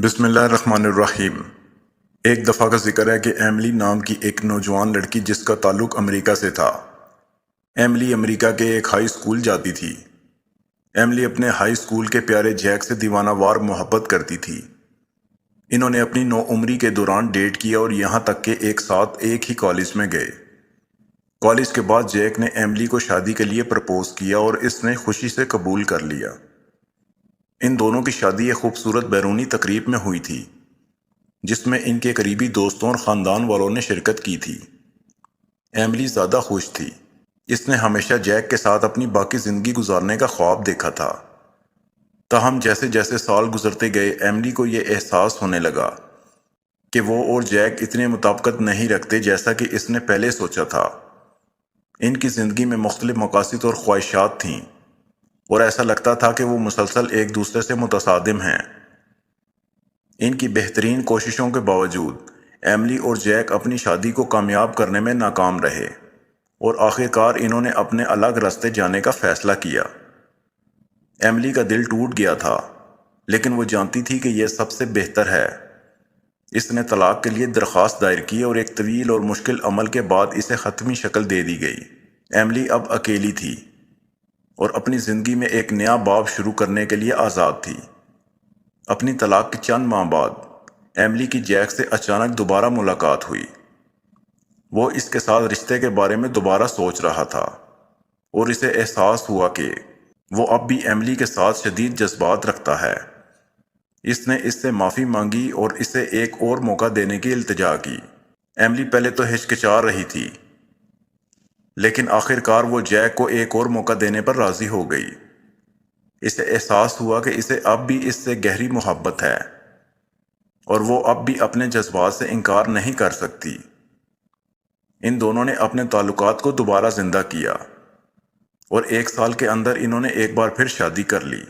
بسم اللہ الرحمن الرحیم۔ ایک دفعہ کا ذکر ہے کہ ایملی نام کی ایک نوجوان لڑکی جس کا تعلق امریکہ سے تھا۔ ایملی امریکہ کے ایک ہائی اسکول جاتی تھی۔ ایملی اپنے ہائی اسکول کے پیارے جیک سے دیوانہ وار محبت کرتی تھی۔ انہوں نے اپنی نوعمری کے دوران ڈیٹ کیا اور یہاں تک کہ ایک ساتھ ایک ہی کالج میں گئے۔ کالج کے بعد جیک نے ایملی کو شادی کے لیے پرپوز کیا اور اس نے خوشی سے قبول کر لیا۔ ان دونوں کی شادی ایک خوبصورت بیرونی تقریب میں ہوئی تھی جس میں ان کے قریبی دوستوں اور خاندان والوں نے شرکت کی تھی۔ ایملی زیادہ خوش تھی۔ اس نے ہمیشہ جیک کے ساتھ اپنی باقی زندگی گزارنے کا خواب دیکھا تھا۔ تاہم جیسے جیسے سال گزرتے گئے ایملی کو یہ احساس ہونے لگا کہ وہ اور جیک اتنے مطابقت نہیں رکھتے جیسا کہ اس نے پہلے سوچا تھا۔ ان کی زندگی میں مختلف مقاصد اور خواہشات تھیں اور ایسا لگتا تھا کہ وہ مسلسل ایک دوسرے سے متصادم ہیں۔ ان کی بہترین کوششوں کے باوجود ایملی اور جیک اپنی شادی کو کامیاب کرنے میں ناکام رہے اور آخرکار انہوں نے اپنے الگ راستے جانے کا فیصلہ کیا۔ ایملی کا دل ٹوٹ گیا تھا لیکن وہ جانتی تھی کہ یہ سب سے بہتر ہے۔ اس نے طلاق کے لیے درخواست دائر کی اور ایک طویل اور مشکل عمل کے بعد اسے حتمی شکل دے دی گئی۔ ایملی اب اکیلی تھی اور اپنی زندگی میں ایک نیا باب شروع کرنے کے لیے آزاد تھی۔ اپنی طلاق کے چند ماہ بعد ایملی کی جیک سے اچانک دوبارہ ملاقات ہوئی۔ وہ اس کے ساتھ رشتے کے بارے میں دوبارہ سوچ رہا تھا اور اسے احساس ہوا کہ وہ اب بھی ایملی کے ساتھ شدید جذبات رکھتا ہے۔ اس نے اس سے معافی مانگی اور اسے ایک اور موقع دینے کی التجا کی۔ ایملی پہلے تو ہچکچا رہی تھی لیکن آخرکار وہ جیک کو ایک اور موقع دینے پر راضی ہو گئی۔ اسے احساس ہوا کہ اسے اب بھی اس سے گہری محبت ہے اور وہ اب بھی اپنے جذبات سے انکار نہیں کر سکتی۔ ان دونوں نے اپنے تعلقات کو دوبارہ زندہ کیا اور ایک سال کے اندر انہوں نے ایک بار پھر شادی کر لی۔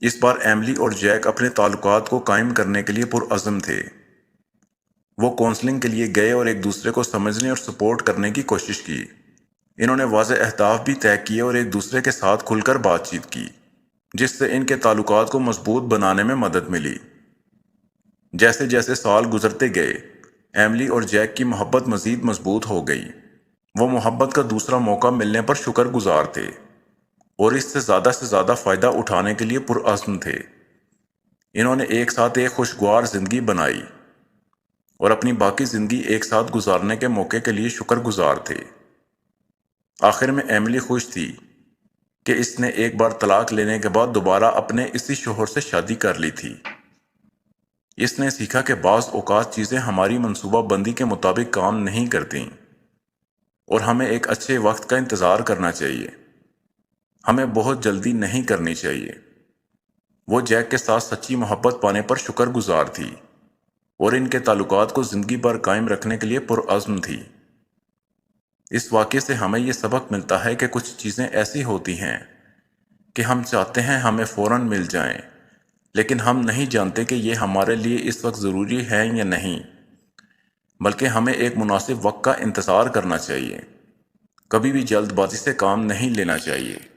اس بار ایملی اور جیک اپنے تعلقات کو قائم کرنے کے لیے پرعزم تھے۔ وہ کونسلنگ کے لیے گئے اور ایک دوسرے کو سمجھنے اور سپورٹ کرنے کی کوشش کی۔ انہوں نے واضح اہداف بھی طے کیے اور ایک دوسرے کے ساتھ کھل کر بات چیت کی جس سے ان کے تعلقات کو مضبوط بنانے میں مدد ملی۔ جیسے جیسے سال گزرتے گئے ایملی اور جیک کی محبت مزید مضبوط ہو گئی۔ وہ محبت کا دوسرا موقع ملنے پر شکر گزار تھے اور اس سے زیادہ فائدہ اٹھانے کے لیے پرعزم تھے۔ انہوں نے ایک ساتھ ایک خوشگوار زندگی بنائی اور اپنی باقی زندگی ایک ساتھ گزارنے کے موقع کے لیے شکر گزار تھے۔ آخر میں ایملی خوش تھی کہ اس نے ایک بار طلاق لینے کے بعد دوبارہ اپنے اسی شوہر سے شادی کر لی تھی۔ اس نے سیکھا کہ بعض اوقات چیزیں ہماری منصوبہ بندی کے مطابق کام نہیں کرتیں اور ہمیں ایک اچھے وقت کا انتظار کرنا چاہیے۔ ہمیں بہت جلدی نہیں کرنی چاہیے۔ وہ جیک کے ساتھ سچی محبت پانے پر شکر گزار تھی اور ان کے تعلقات کو زندگی بھر قائم رکھنے کے لیے پرعزم تھی۔ اس واقعے سے ہمیں یہ سبق ملتا ہے کہ کچھ چیزیں ایسی ہوتی ہیں کہ ہم چاہتے ہیں ہمیں فوراً مل جائیں لیکن ہم نہیں جانتے کہ یہ ہمارے لیے اس وقت ضروری ہے یا نہیں، بلکہ ہمیں ایک مناسب وقت کا انتظار کرنا چاہیے۔ کبھی بھی جلد بازی سے کام نہیں لینا چاہیے۔